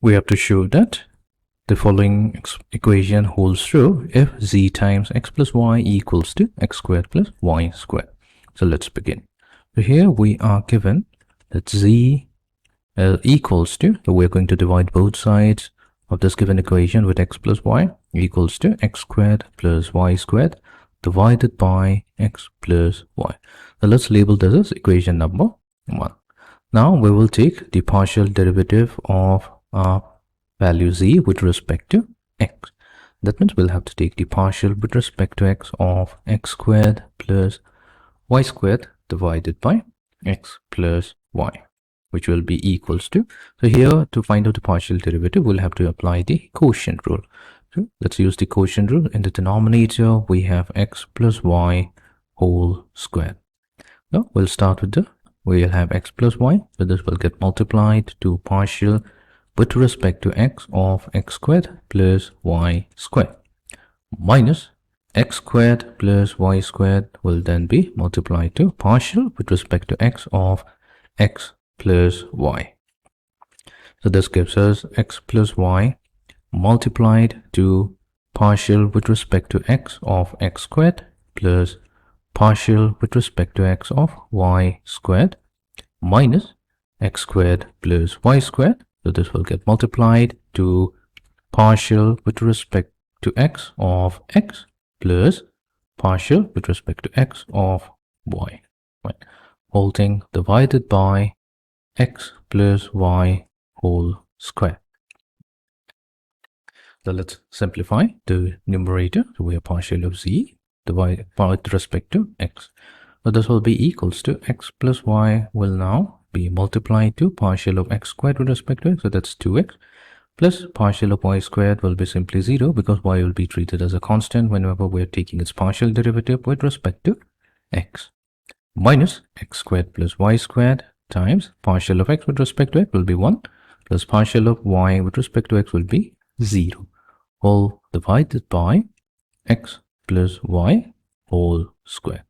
We have to show that the following equation holds true if z times x plus y equals to x squared plus y squared. So let's begin. So here we are given that z equals to, so we're going to divide both sides of this given equation with x plus y equals to x squared plus y squared divided by x plus y. So let's label this as equation number 1. Now we will take the partial derivative of our value z with respect to x. That means we'll have to take the partial with respect to x of x squared plus y squared divided by x plus y, which will be equals to. So here, to find out the partial derivative, we'll have to apply the quotient rule. So let's use the quotient rule. In the denominator, we have x plus y whole squared. Now we'll start with we'll have x plus y, so this will get multiplied to partial with respect to x of x squared plus y squared minus x squared plus y squared will then be multiplied to partial with respect to x of x plus y. So this gives us x plus y multiplied to partial with respect to x of x squared plus partial with respect to x of y squared minus x squared plus y squared. So this will get multiplied to partial with respect to x of x plus partial with respect to x of y. Right. Whole thing divided by x plus y whole square. So let's simplify the numerator. So we have partial of z divided with respect to x. So this will be equals to x plus y will now be multiplied to partial of x squared with respect to x. So that's 2x plus partial of y squared will be simply 0 because y will be treated as a constant whenever we're taking its partial derivative with respect to x, minus x squared plus y squared times partial of x with respect to x will be 1 plus partial of y with respect to x will be 0, whole divided by x plus y whole square.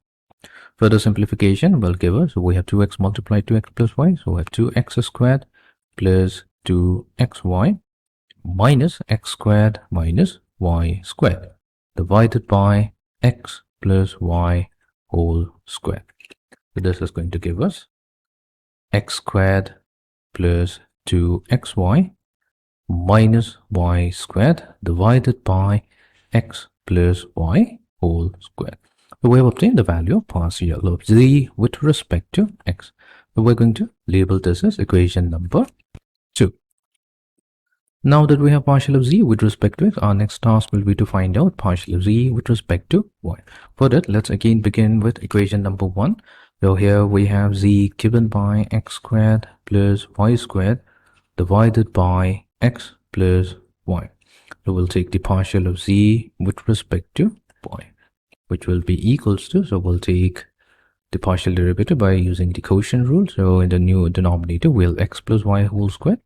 Further simplification will give us, so we have 2x multiplied to x plus y, so we have 2x squared plus 2xy minus x squared minus y squared divided by x plus y whole square. So this is going to give us x squared plus 2xy minus y squared divided by x plus y whole square. So we have obtained the value of partial of z with respect to x. So we're going to label this as equation number 2. Now that we have partial of z with respect to x, our next task will be to find out partial of z with respect to y. For that, let's again begin with equation number 1. So here we have z given by x squared plus y squared divided by x plus y. So we'll take the partial of z with respect to y, which will be equals to, so we'll take the partial derivative by using the quotient rule. So in the new denominator, we'll x plus y whole squared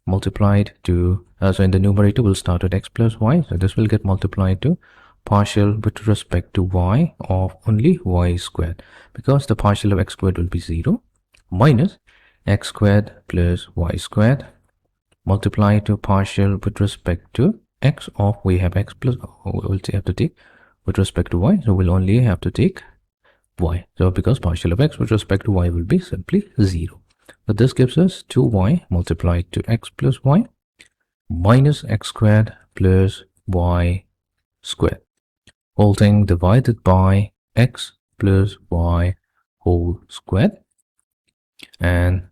multiplied to, so in the numerator, we'll start with x plus y. So this will get multiplied to partial with respect to y of only y squared, because the partial of x squared will be 0, minus x squared plus y squared multiplied to partial with respect to x of, we have x plus, we'll have to take with respect to y, so we'll only have to take y. So because partial of x with respect to y will be simply 0. So this gives us 2y multiplied to x plus y minus x squared plus y squared, whole thing divided by x plus y whole squared. And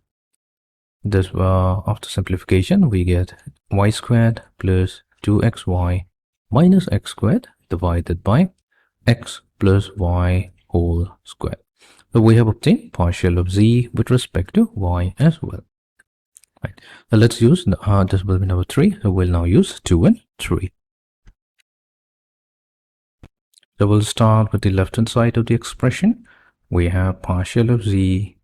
this after simplification we get y squared plus 2xy minus x squared divided by x plus y whole square. So we have obtained partial of z with respect to y as well. Right. So let's use, this will be number 3. So we'll now use 2 and 3. So we'll start with the left hand side of the expression. We have partial of z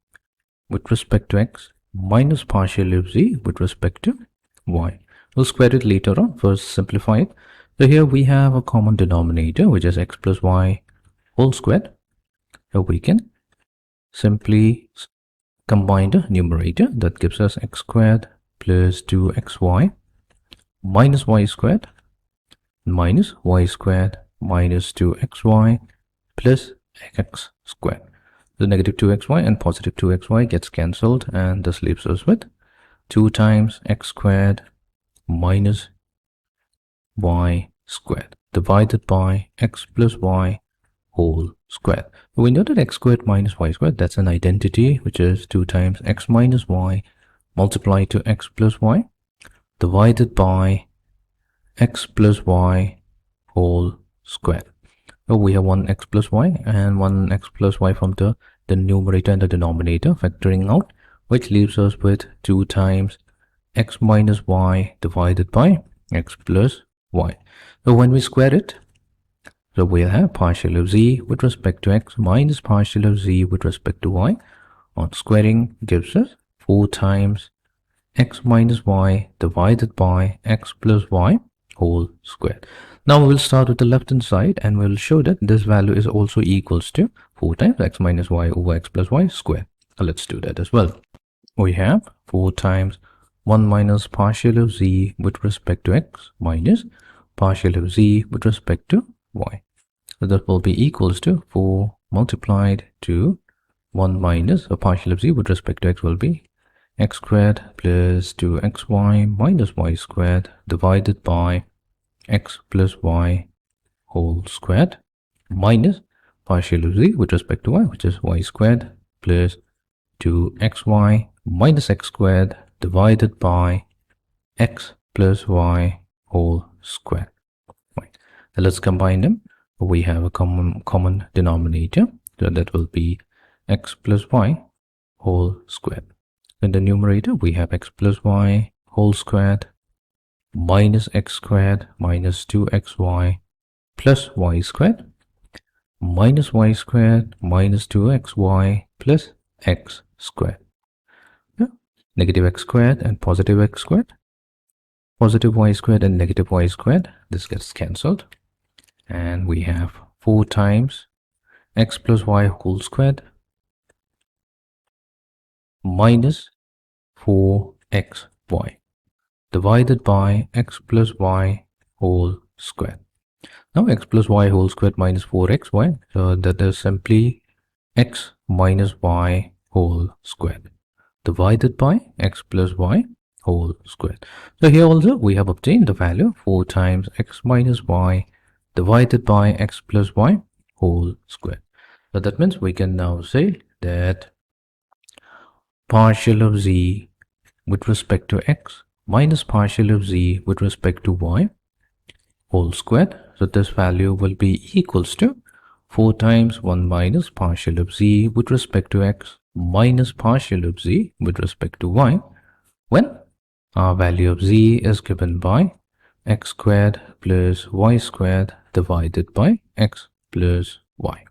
with respect to x minus partial of z with respect to y. We'll square it later on. First simplify it. So here we have a common denominator, which is x plus y whole squared. So we can simply combine the numerator. That gives us x squared plus 2xy minus y squared minus y squared minus 2xy plus x squared. The negative 2xy and positive 2xy gets cancelled, and this leaves us with 2 times x squared minus y squared divided by x plus y whole squared. We know that x squared minus y squared, that's an identity, which is 2 times x minus y multiplied to x plus y divided by x plus y whole squared. So we have 1x plus y and 1x plus y from the numerator and the denominator factoring out, which leaves us with 2 times x minus y divided by x plus y. So when we square it, so we'll have partial of z with respect to x minus partial of z with respect to y. On squaring gives us 4 times x minus y divided by x plus y whole squared. Now we'll start with the left hand side, and we'll show that this value is also equals to 4 times x minus y over x plus y squared. Let's do that as well. We have 4 times 1 minus partial of z with respect to x minus partial of z with respect to y. So that will be equals to 4 multiplied to 1 minus a partial of z with respect to x will be x squared plus 2xy minus y squared divided by x plus y whole squared minus partial of z with respect to y, which is y squared plus 2xy minus x squared divided by x plus y whole squared. Right. So let's combine them. We have a common denominator, so that will be x plus y whole squared. In the numerator, we have x plus y whole squared minus x squared minus 2xy plus y squared minus y squared minus 2xy plus x squared. Yeah. Negative x squared and positive x squared, positive y squared and negative y squared, this gets cancelled, and we have 4 times x plus y whole squared minus 4xy divided by x plus y whole squared. Now x plus y whole squared minus 4xy, so that is simply x minus y whole squared divided by x plus y whole squared. So here also we have obtained the value 4 times x minus y divided by x plus y whole squared. So that means we can now say that partial of z with respect to x minus partial of z with respect to y whole squared. So this value will be equals to 4 times 1 minus partial of z with respect to x minus partial of z with respect to y, when our value of z is given by x squared plus y squared divided by x plus y.